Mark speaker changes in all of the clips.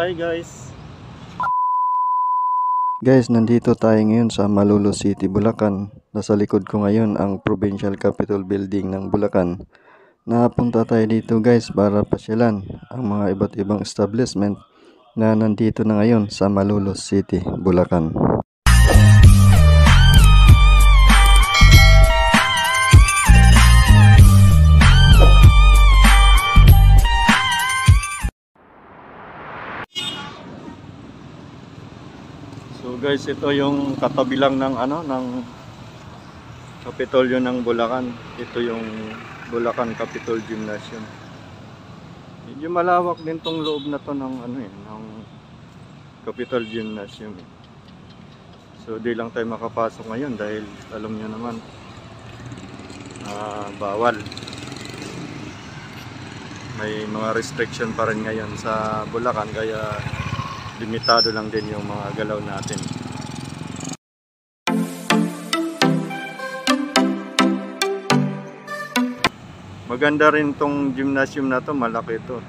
Speaker 1: Hi guys, nandito tayo ngayon sa Malolos City, Bulacan. Nasa likod ko ngayon ang Provincial Capitol Building ng Bulacan. Napunta tayo dito guys para pasyalan ang mga iba't ibang establishment na nandito na ngayon sa Malolos City, Bulacan. So guys, ito yung katabi lang ng ng Kapitolyo ng Bulacan. Ito yung Bulacan Capitol Gymnasium. Medyo malawak din tong loob na to ng ng Capitol Gymnasium. So di lang tayo makapasok ngayon dahil alam niyo naman bawal. May mga restriction pa rin ngayon sa Bulacan kaya limitado lang din yung mga galaw natin. Maganda rin tong gymnasium na to, malaki to.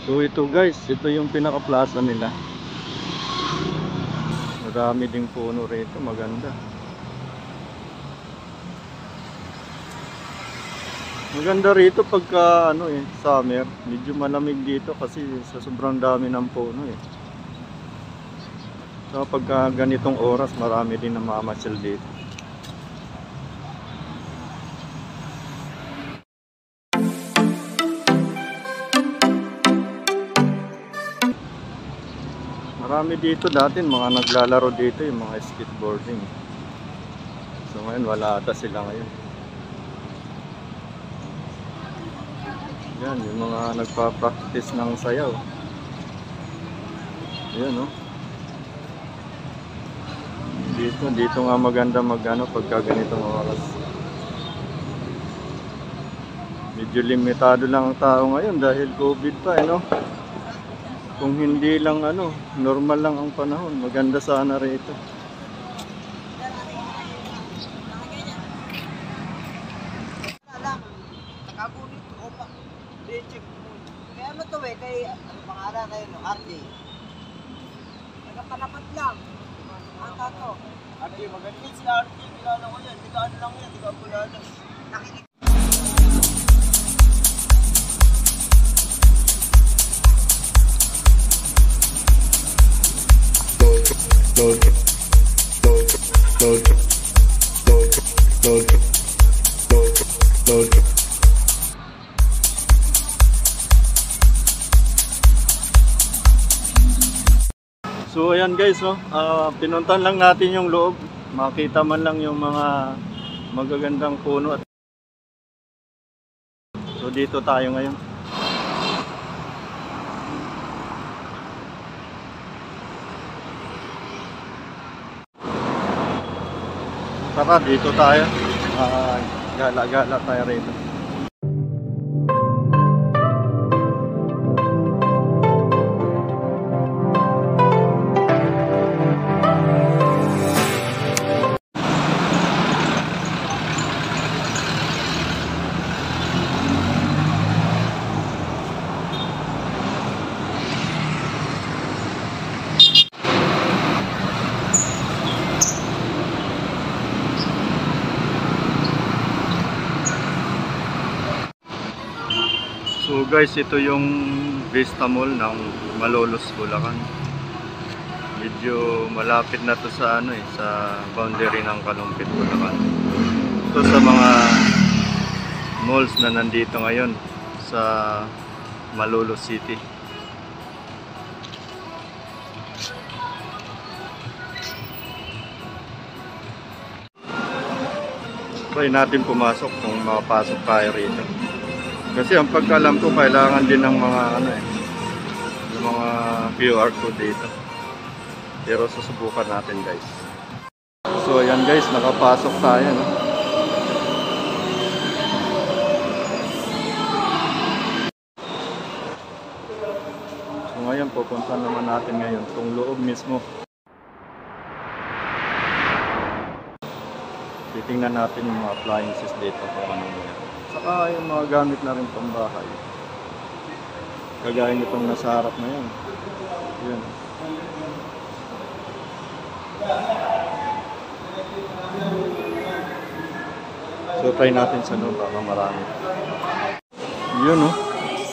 Speaker 1: So ito guys, ito yung pinaka-plaza nila. Marami ding puno rito, maganda. Maganda rito pagka summer, medyo malamig dito kasi sa sobrang dami ng puno So pagka ganitong oras, marami din namamasyal dito. Marami dito dati mga naglalaro dito, yung mga skateboarding. So ngayon wala ata sila ngayon. Yan, yung mga nagpa-practice ng sayaw. Yan Dito nga maganda pagka ganitong oras. Medyo limitado lang ang tao ngayon dahil COVID pa Kung hindi lang normal lang ang panahon, maganda sana rito.
Speaker 2: Nakagunit ko pa. Check mo. Kaya ano to kay pangalan kayo RJ. Nagapanapat lang. Ata to. RJ magaling si RJ, kilala ko yan. Digaan lang yan, digaan pulanas. Nakikinig.
Speaker 1: So ayan guys, pinuntan lang natin yung loob. Makita man lang yung mga magagandang puno. So dito tayo ngayon. Tara, dito tayo. gala-gala tayo rito. So guys, ito yung Vista Mall ng Malolos, Bulacan. Medyo malapit na to sa sa boundary ng Kalumpit, Bulacan. Ito sa mga malls na nandito ngayon sa Malolos City. Try natin pumasok kung makapasok tayo rito. Kasi ang pagkalam ko, kailangan din ng mga ng mga QR code dito. Pero susubukan natin, guys. So ayan guys, nakapasok tayo, no? So ngayon, pupunta naman natin ngayon itong loob mismo. Titingnan natin yung mga appliances dito kung anong meron. Saka yung mga gamit na rin pang bahay. Kagaya nitong nasa harap na yan. Yun. So try natin sa loob, baka marami. Yun, oh.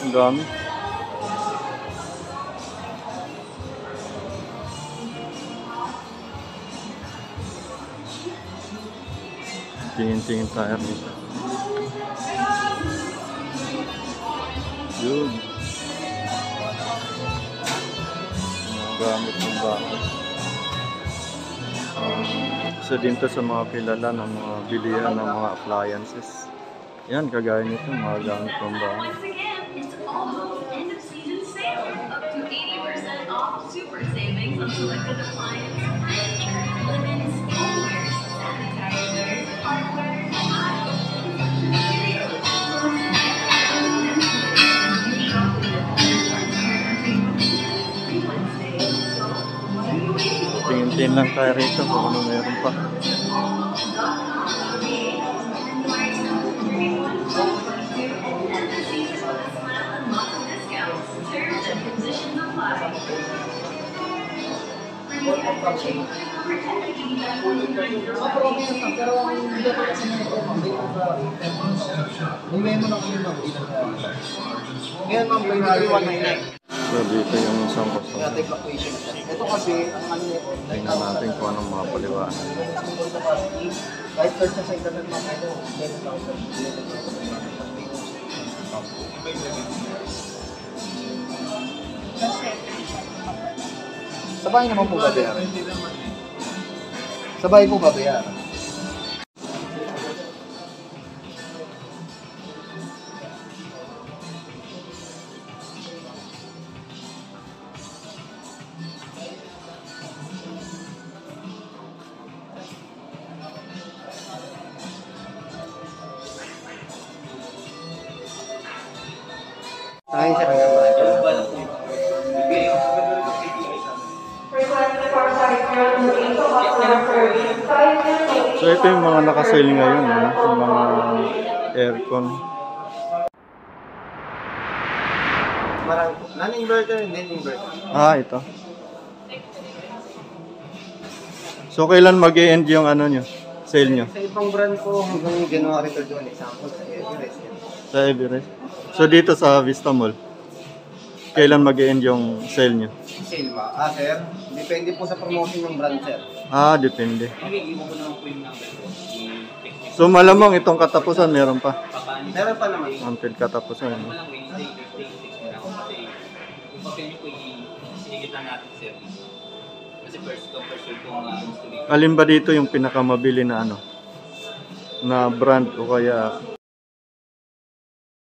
Speaker 1: Ang dami. Tingin-tingin tayo dito. Yun. Mga gamit ng bahay. Isa din to sa mga kilala ng mga bilihan ng mga appliances. Yan, kagaya nito, mga gamit ng bahay. Super savings on selected appliances, furniture, linens, coolers, sanitizers, hardware, tingin-tingin lang tayo rito kung ano meron pa. So dito yung isang customer.
Speaker 2: Ito kasi, ang ano nito,
Speaker 1: tingnan natin kung anong mga paliwanag.
Speaker 2: kahit search sa internet mga ito, 11,000. Sa bahay naman po babayaran. Sa bahay po babayaran. Ay, siya nga ba?
Speaker 1: So ito yung mga nakasale ngayon, yung mga aircon.
Speaker 2: Marami po. Non-inverter and then inverter.
Speaker 1: Ah, ito. So kailan mag-e-end yung ano nyo? Sale nyo?
Speaker 2: Sa ibang brand po hanggang January to June. Example sa Everest.
Speaker 1: Sa Everest? So dito sa Vista Mall, kailan mag-e-end yung sale nyo?
Speaker 2: Sale ba? Ah, sir? Depende po sa promotion ng brand, sir.
Speaker 1: Ah, depende. So malamang itong katapusan meron pa.
Speaker 2: Meron pa naman.
Speaker 1: Until katapusan. No? Alin ba dito yung pinakamabili na ano? Na brand o kaya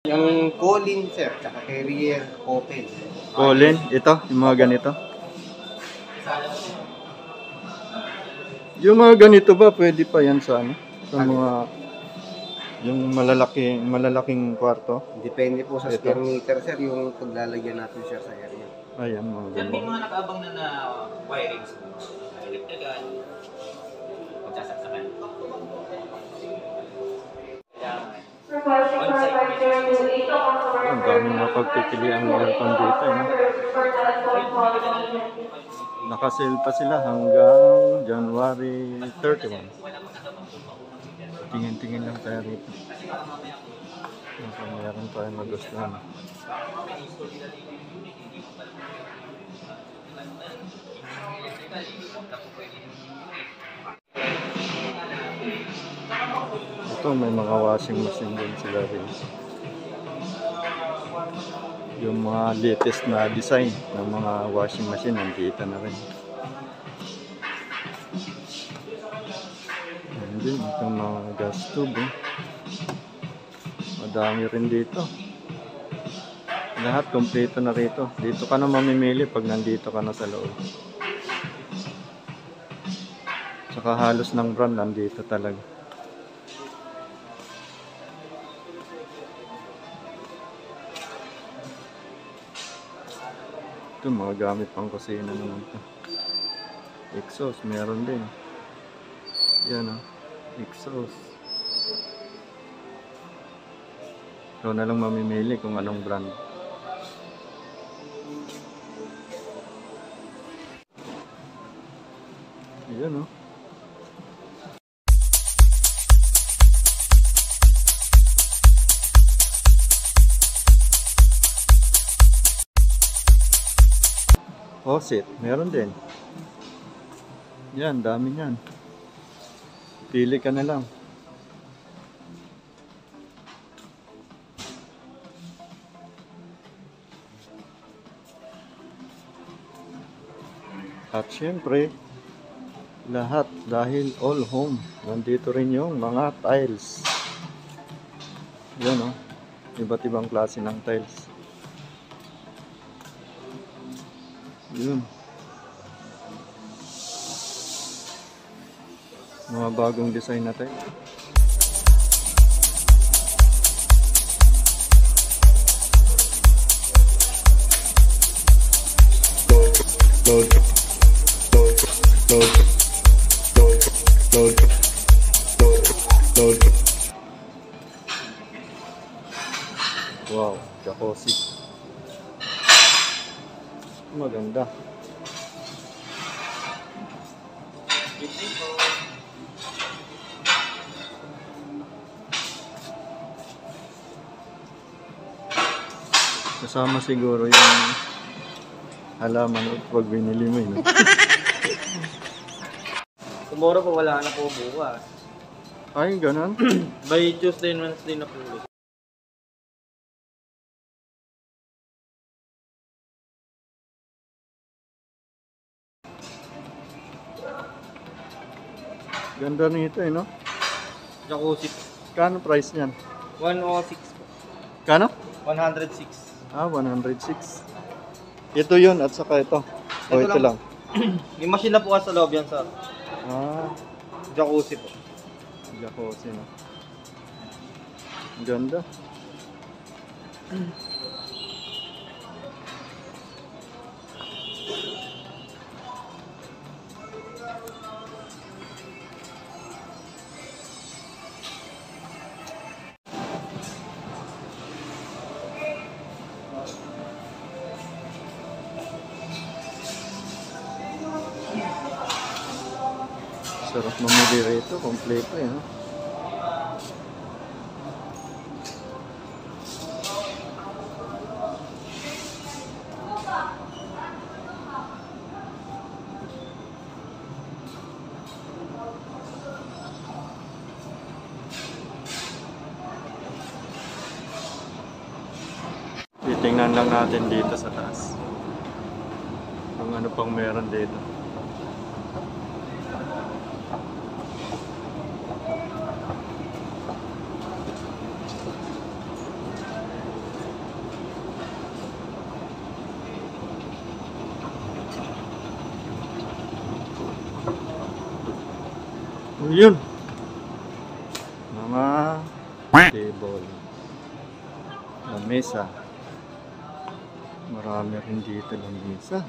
Speaker 2: Yung Colin, sir, tsaka Carrier, Open.
Speaker 1: Colin? Ito? Yung mga ganito? Yung mga ganito ba, pwede pa yan sa ano? Sa mga Yung malalaking kwarto.
Speaker 2: Depende po sa
Speaker 1: Ito.
Speaker 2: square meter, sir, yung paglalagyan natin, sir, sa area.
Speaker 1: Ayan, mga
Speaker 3: Yan, may
Speaker 1: ganun.
Speaker 3: mga nakaabang na wirings. Electrical. Pagsasaksakan.
Speaker 1: Ang daming mapagpipilian ng aircon dito. Nakasale pa sila hanggang January 31. Tingin-tingin lang tayo rito. Meron tayong magustuhan. Ito, may mga washing machine din sila rin. Yung mga latest na design ng mga washing machine nandito na rin. Ayan din, itong mga gas tube. Madami rin dito. Lahat kompleto na rito. Dito ka na mamimili pag nandito ka na sa loob. Tsaka halos ng brand nandito talaga. Ito, mga gamit pang kusina naman ito. Exhaust, meron din. Yan o, exhaust. Ikaw na lang mamimili kung anong brand. Yan o. Faucet, meron din. Yan, dami yan. Pili ka na lang. At syempre, lahat dahil all home. Nandito rin yung mga tiles. Yan o. Iba't ibang klase ng tiles. Yun. Mga bagong design na tayo. Wow, jacuzzi. Maganda. Kasama siguro yung halaman pag binili mo yun.
Speaker 3: Tomorrow po wala na po bukas.
Speaker 1: Ay, ganun.
Speaker 3: By Tuesday and Wednesday na po ulit.
Speaker 1: Ganda nito no?
Speaker 3: Jacuzzi po.
Speaker 1: Kano price niyan?
Speaker 3: 106 po.
Speaker 1: Kano?
Speaker 3: 106.
Speaker 1: Ah, 106. Ito yun at saka ito. O ito lang.
Speaker 3: May machine na po sa loob yan, sir.
Speaker 1: Ah,
Speaker 3: Jacuzzi po.
Speaker 1: jacuzzi no. Ganda. Sarap mamili rito, kompleto eh. No? Titingnan lang natin dito sa taas. Kung ano pang meron dito. Yun. Mga table, lamesa. Marami rin dito lamesa.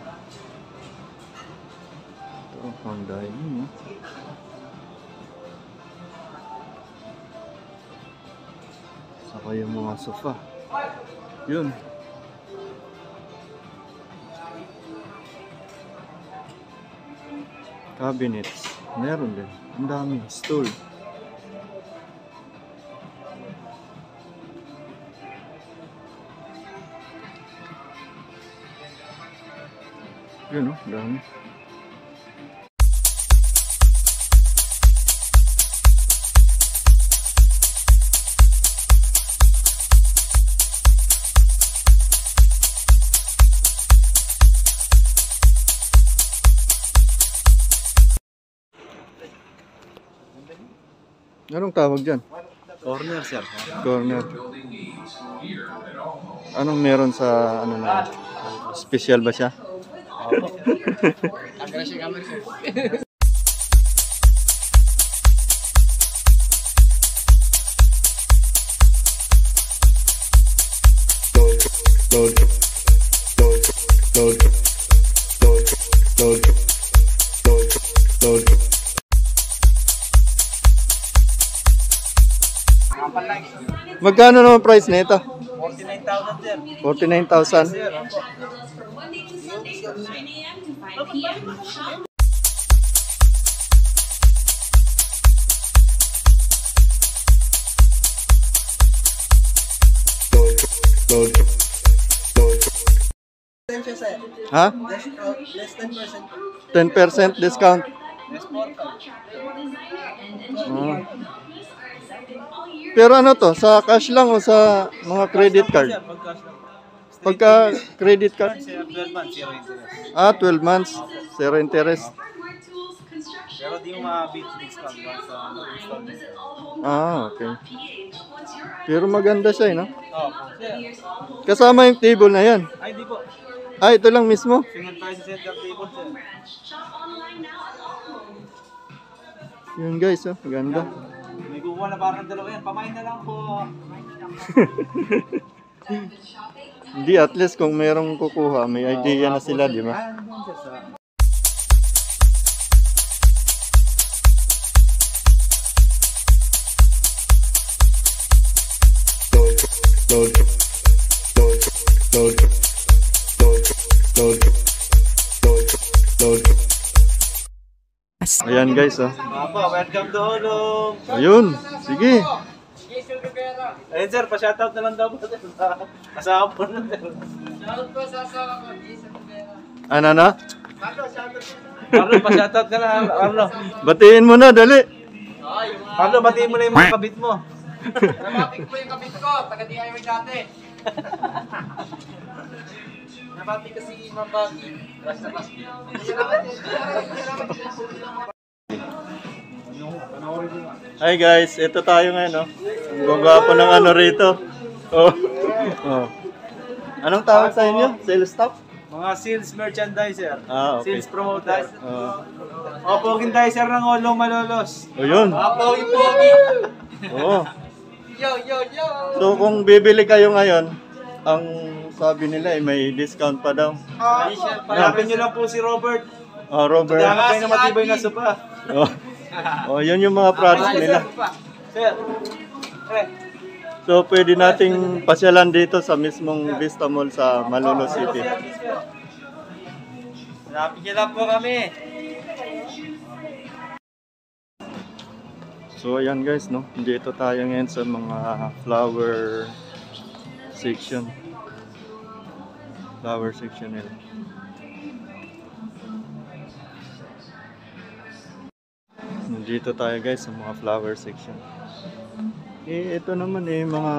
Speaker 1: Ito pang dining. Saka yung mga sofa. Yun. Cabinets. Meron din. Ang dami. Stool. Yun, oh. Dami. Anong tawag dyan?
Speaker 3: Corner, sir.
Speaker 1: Corner. Anong meron sa ano na? Special ba siya? Magkano naman price nito?
Speaker 3: 49,000, sir.
Speaker 1: 49,000.
Speaker 3: Sir, opo.
Speaker 4: Monday to Sunday from 9 a.m. to 5 p.m. Shop
Speaker 1: Ha?
Speaker 2: Less 10%.
Speaker 1: 10% discount.
Speaker 2: Yes po.
Speaker 1: Oh. Pero ano to? Sa cash lang o sa mga credit card?
Speaker 2: Sir, pagkas lang.
Speaker 1: Pagka credit card?
Speaker 2: Sir, 12 months, zero interest.
Speaker 1: 12 months. Zero interest.
Speaker 2: Pero di mo ma-beat discount sa installment.
Speaker 1: Okay. Pero maganda siya, no?
Speaker 2: Oh, sir.
Speaker 1: Kasama yung table na yan.
Speaker 2: Ay, di po.
Speaker 1: Ito lang mismo.
Speaker 2: Single price center table, sir.
Speaker 1: Yun guys, oh. Maganda.
Speaker 2: May kukuha na parang dalawa yan. Pamain na lang po.
Speaker 1: Hindi, at least kung merong kukuha, may idea na sila, di ba? Ayan guys, oh.
Speaker 2: Apo, welcome to Ulong.
Speaker 1: Ayun, sige.
Speaker 2: Ayun, sir, pa-shoutout na lang daw po, sir. Asawa po na, sir.
Speaker 1: Ano na?
Speaker 2: Carlo, pa-shoutout ka na, Carlo.
Speaker 1: Batiin mo na, dali.
Speaker 2: Carlo, batiin mo na yung mga kabit mo.
Speaker 5: Nabati ko po yung kabit ko, taga-DIY dati. Nabati kasi Ma'am Baggy.
Speaker 1: Hi guys, ito tayo ngayon, no? Ang gagwapo ng ano rito. Oh. Oh. Anong tawag sa inyo? Sales staff?
Speaker 2: Mga sales merchandiser.
Speaker 1: Okay.
Speaker 2: Sales promoter.
Speaker 1: Oh.
Speaker 2: O, pogindizer ng Ulong Malolos.
Speaker 1: Oh, yun.
Speaker 5: Pogi-pogi!
Speaker 1: Oo.
Speaker 5: Yo, yo, yo!
Speaker 1: So kung bibili kayo ngayon, ang sabi nila ay may discount pa daw.
Speaker 2: Hanapin nyo lang po si Robert.
Speaker 1: Oh, Robert.
Speaker 2: Hanap kayo na matibay na sopa.
Speaker 1: Oh. Oh, yun yung mga products nila.
Speaker 2: Sir. Eh.
Speaker 1: So pwede nating pasyalan dito sa mismong Vista Mall sa Malolo City.
Speaker 2: Hanapin nyo lang po kami.
Speaker 1: So ayan guys, no. Dito tayo ngayon sa mga flower section. Flower section nila. Dito tayo guys sa mga flower section. Ito naman mga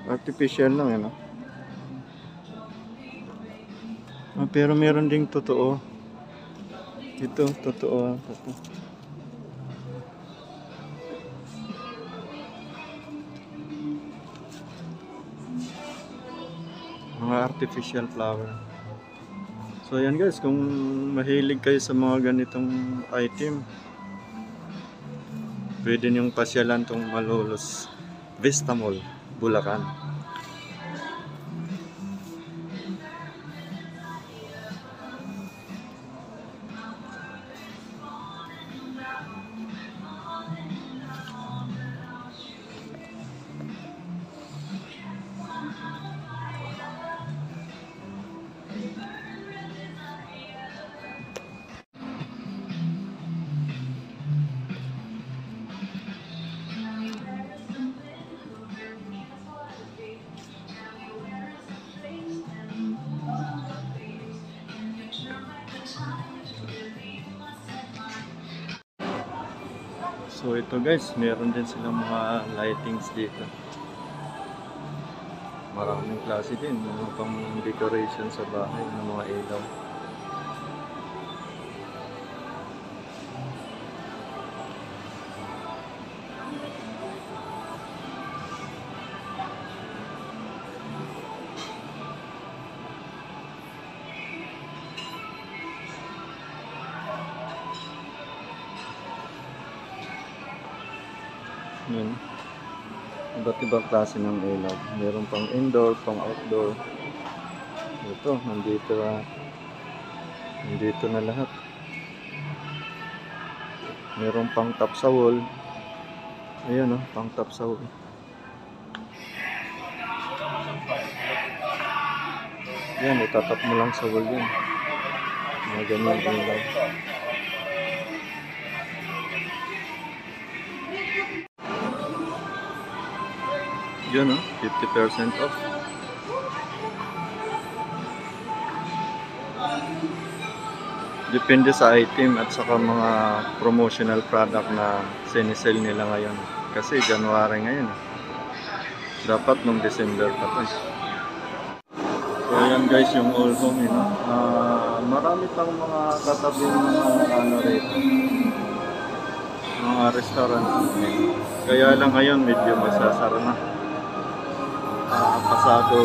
Speaker 1: artificial lang, no. Pero meron ding totoo. Ito, totoo. Mga artificial flower. So ayan guys, kung mahilig kayo sa mga ganitong item, pwede niyong pasyalan tong Malolos Vista Mall, Bulacan. So ito guys, meron din silang mga lightings dito. Maraming klase din, mga pang decoration sa bahay ng mga ilaw. Yun. Iba't ibang klase ng ilaw. Meron pang indoor, pang outdoor. Ito, nandito na lahat. Meron pang top sa wall. Ayan pang top sa wall. Yan, itatap mo lang sa wall yan. Mga ganyan ilaw. Yun 50% off. Depende sa item at saka mga promotional product na sinisell nila ngayon. Kasi January ngayon. Dapat nung December pa to. So ayan guys, yung All Home marami pang mga katabing mga rito. Mga restaurant. Kaya lang ngayon medyo masasara na. Pasado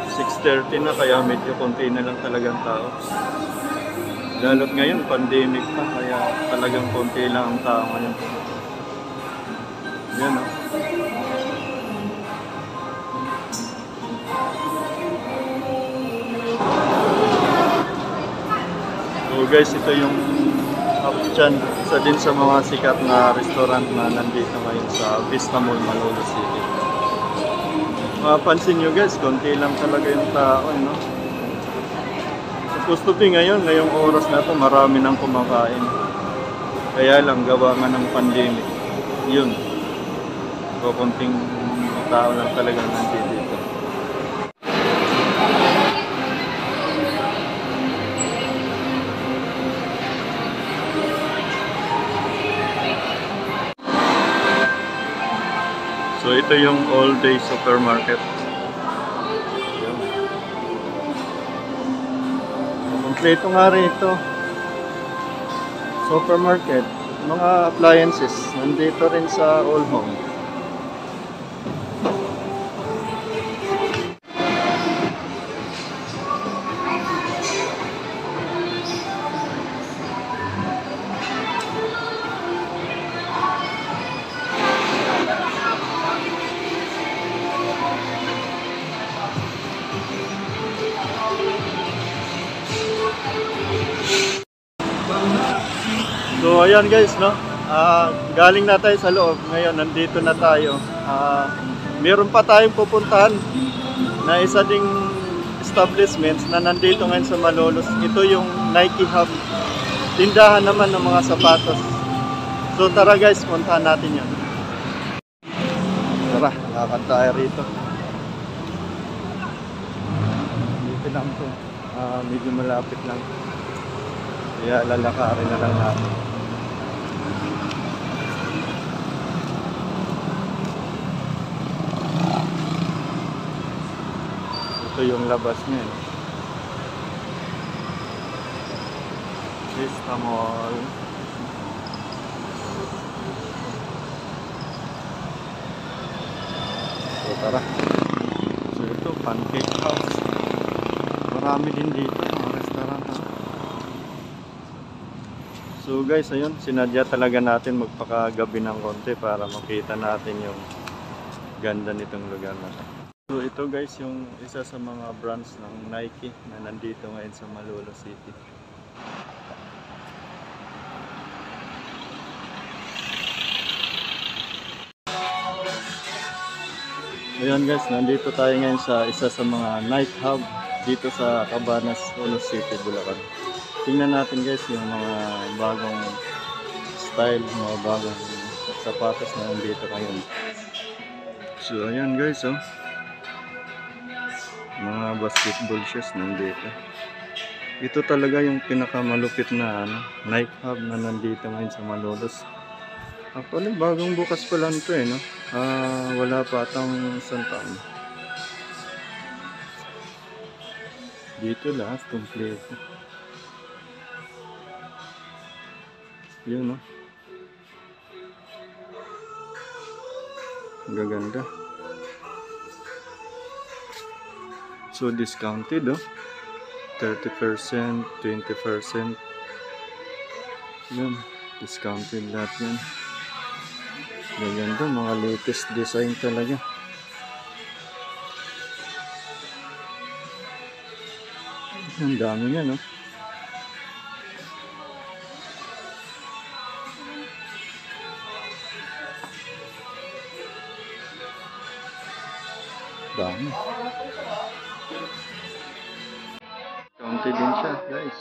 Speaker 1: 6:30 na, kaya medyo konti na lang talagang tao. Lalo't ngayon pandemic pa, kaya talagang konti lang ang tao ngayon. Yan So guys, ito yung Upchan, isa din sa mga sikat na restaurant na nandito ngayon sa Vista Mall, Malolos City. Mapansin nyo guys, konti lang talaga yung tao, no? Supposed to be ngayong oras na to, marami nang kumakain. Kaya lang, gawa nga ng pandemic. Yun. So, konting tao lang talaga nandito dito. So ito yung all day supermarket. Kompleto nga rito. Supermarket, mga appliances nandito rin sa All Home. So ayan guys, no? Galing na tayo sa loob. Ngayon nandito na tayo. Meron pa tayong pupuntahan na isa ding establishments na nandito ngayon sa Malolos. Ito yung Nike Hub. Tindahan naman ng mga sapatos. So tara guys, puntahan natin yun. Tara, lakad tayo rito. Dito lang to. Medyo malapit lang. Kaya lalakarin na lang natin. Ito yung labas niya. Vista Mall. So tara. So ito, Pancake House. Marami din dito mga restaurant. So guys, ayun, sinadya talaga natin magpakagabi ng konti para makita natin yung ganda nitong lugar na to. So ito guys, yung isa sa mga branch ng Nike na nandito ngayon sa Malolo City. Ayan guys, nandito tayo ngayon sa isa sa mga night hub dito sa Cabanas, Malolo City, Bulacan. Tingnan natin guys yung mga bagong style, mga bagong sapatos na nandito ngayon. So ayan guys, oh. Mga basketball shoes nandito. Ito talaga yung pinakamalupit na night hub na nandito ngayon sa Malolos. Actually, bagong bukas pa lang ito no? Wala pa atang isang taon. Dito lahat, kompleto. Yun, no? Gaganda. So, discounted, oh. 30%, 20%. Yun, discounted lahat yan. Gaganda, mga latest design talaga. Ang dami nga, no? Dami. Counted din siya, guys.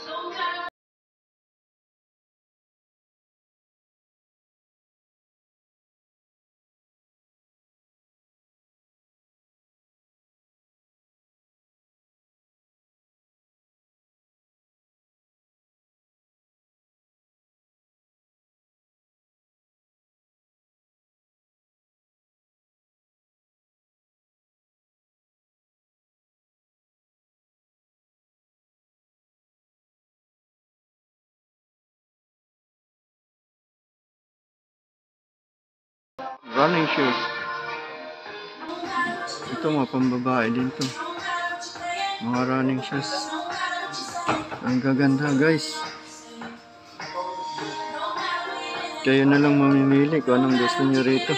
Speaker 1: Running shoes. Ito mga pambabae din to. Mga running shoes. Ang gaganda guys. Kayo na lang mamimili kung anong gusto nyo rito.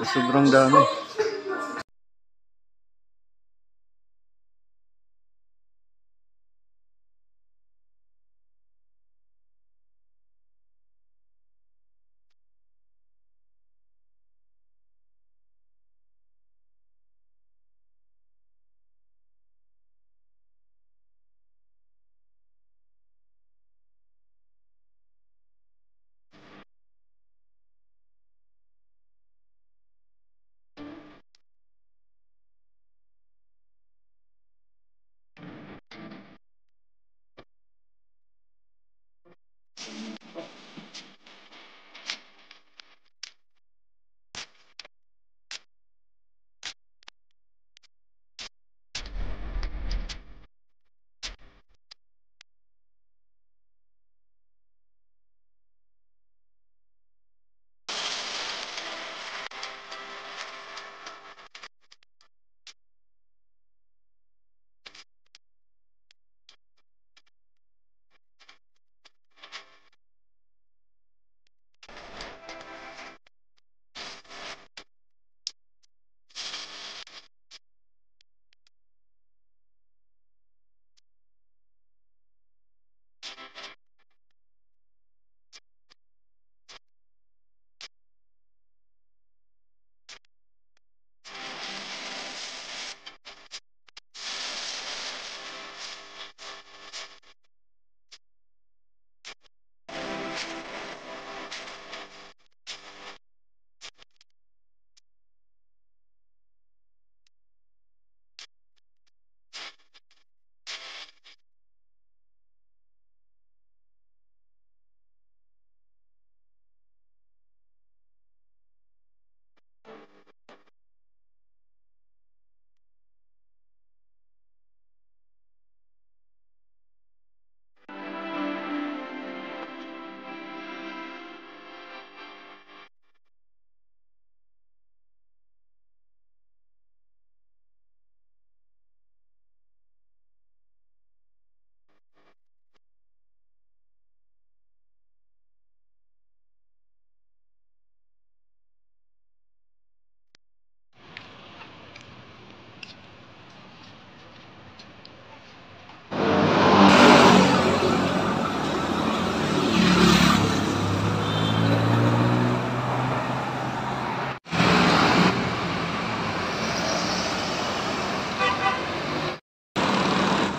Speaker 1: Sobrang dami.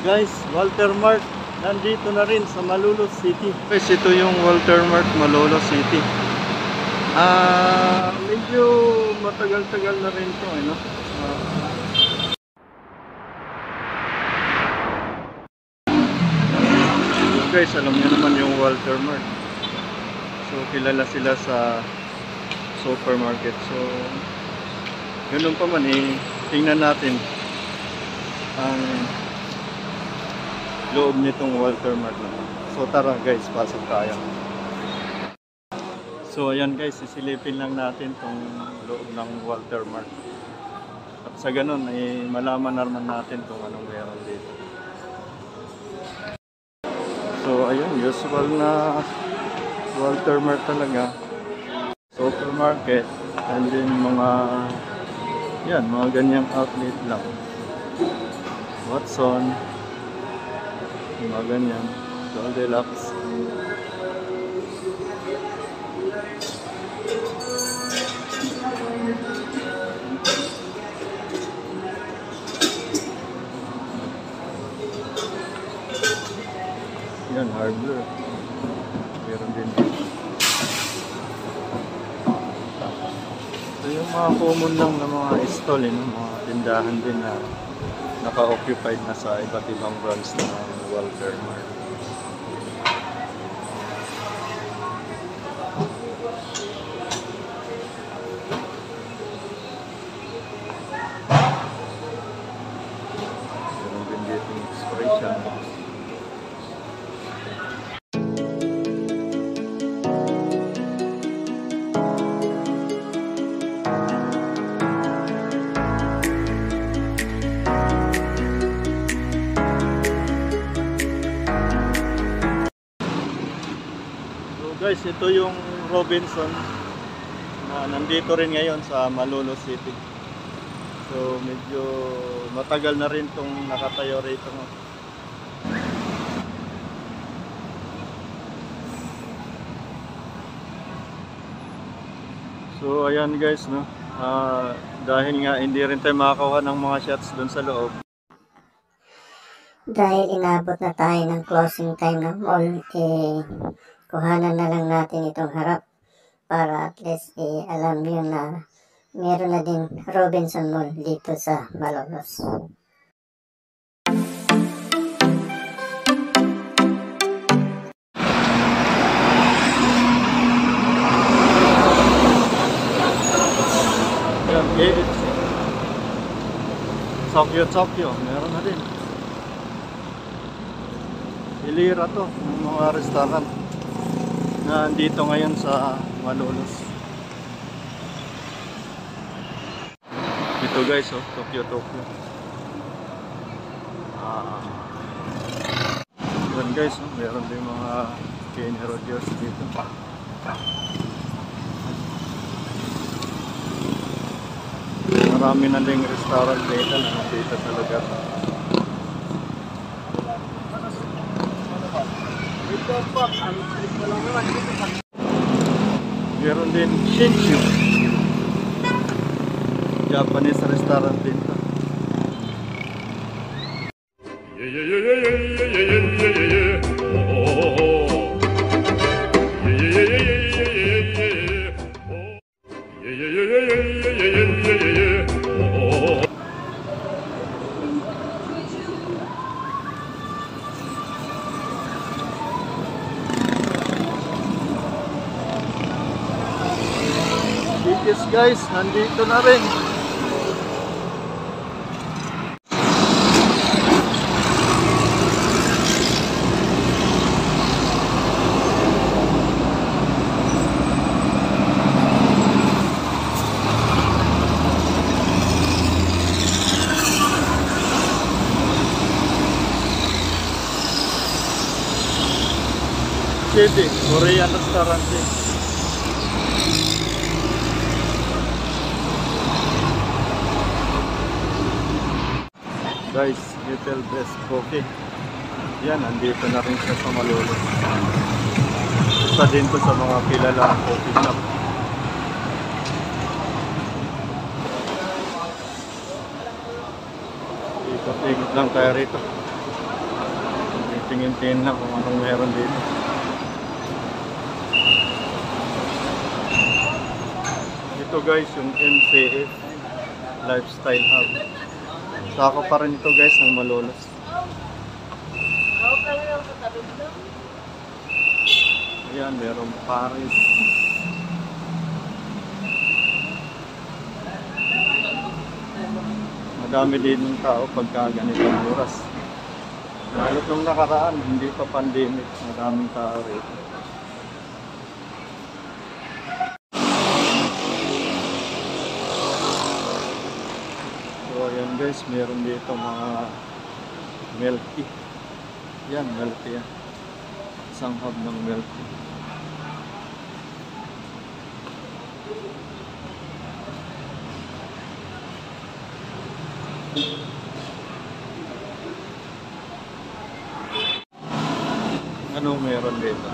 Speaker 1: Guys, Walter Mart nandito na rin sa Malolos City. Guys, ito yung Walter Mart Malolos City. Medyo matagal-tagal na rin to, no? Guys, alam niyo naman yung Walter Mart. So, kilala sila sa supermarket. So, ganun pa man tingnan natin ang loob nitong Walter Mart naman. So, tara guys, pasok tayo. So, ayan guys, sisilipin lang natin tong loob ng Walter Mart. At sa ganun, malaman naman natin kung anong meron dito. So, ayun, usual na Walter Mart talaga. Supermarket. And then mga ganyang outlet lang. Watson. Mga ganyan. Goldilocks. Yan, hardware. Meron din dito. So yung mga common lang na mga stall, mga tindahan din na naka-occupied na sa iba't ibang branch ng Walter Mart. Meron din dito yung expression. Guys, ito yung Robinson na nandito rin ngayon sa Malolos City. So medyo matagal na rin itong nakatayo rito. So ayan guys, no? Dahil nga hindi rin tayo makakuha ng mga shots doon sa loob.
Speaker 6: Dahil inabot na tayo ng closing time ng mall, kuhanan na lang natin itong harap para at least alam nyo na meron na din Robinson Mall dito sa Malolos.
Speaker 1: Yan, KFC. Tokyo, meron na din. Ilira to, ng mga restaurant na andito ngayon sa Malolos. Ito guys, Tokyo. Yan guys, meron din mga Kenny Rogers dito. Marami na ding restaurant dito na nandito sa lugar. Meron din Shinshu, Japanese restaurant dito. Yes guys, nandito na rin. City, Korean restaurant din. Guys, Little Best Coffee. Yan, andito na rin siya sa Malolos. Isa din to sa mga kilalang coffee shop. Ikot-ikot lang tayo rito. tingin-tingin lang kung anong meron dito. Ito guys, yung MCF Lifestyle Hub. Saka pa rin ito guys ng Malolos. Ayan, merong Paris. Madami din ng tao pagka ganitong oras. Lalo nung nakaraan, hindi pa pandemic, maraming tao rito. So ayan guys, meron dito mga milk tea. Yan, milk tea yan. Isang hub ng milk tea. Anong meron dito?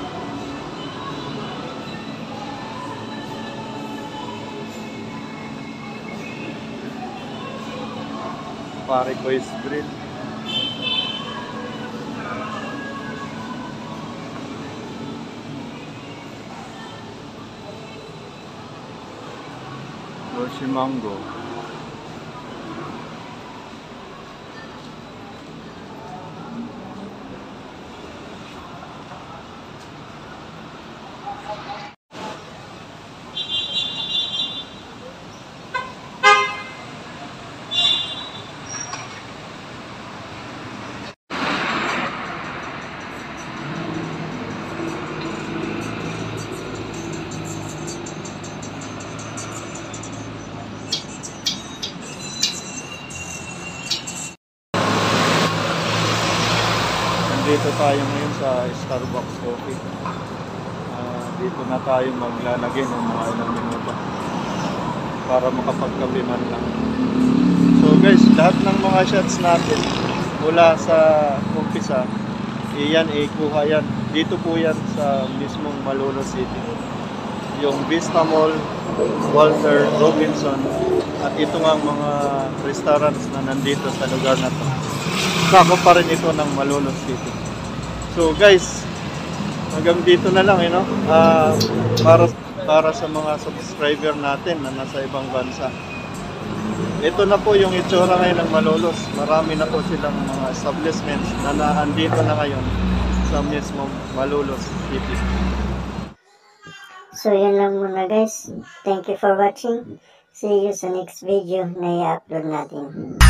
Speaker 1: Pare Boys Grill. Yoshi Mango. Dito tayo ngayon sa Starbucks Coffee. Dito na tayo maglalagay ng mga ilang minuto para makapagkabiman lang. So guys, lahat ng mga shots natin mula sa umpisa, iyan kuha yan. Dito po yan sa mismong Malolos City. Yung Vista Mall, Walter, Robinson, at ito nga mga restaurants na nandito sa lugar na to. Sako pa rin ito ng Malolos City. So guys, hanggang dito na lang, para sa mga subscriber natin na nasa ibang bansa. Ito na po yung itsura ngayon ng Malolos. Marami na po silang mga establishments na naandito na ngayon sa mismong Malolos City.
Speaker 6: So yun lang muna guys. Thank you for watching. See you sa next video na i-upload natin.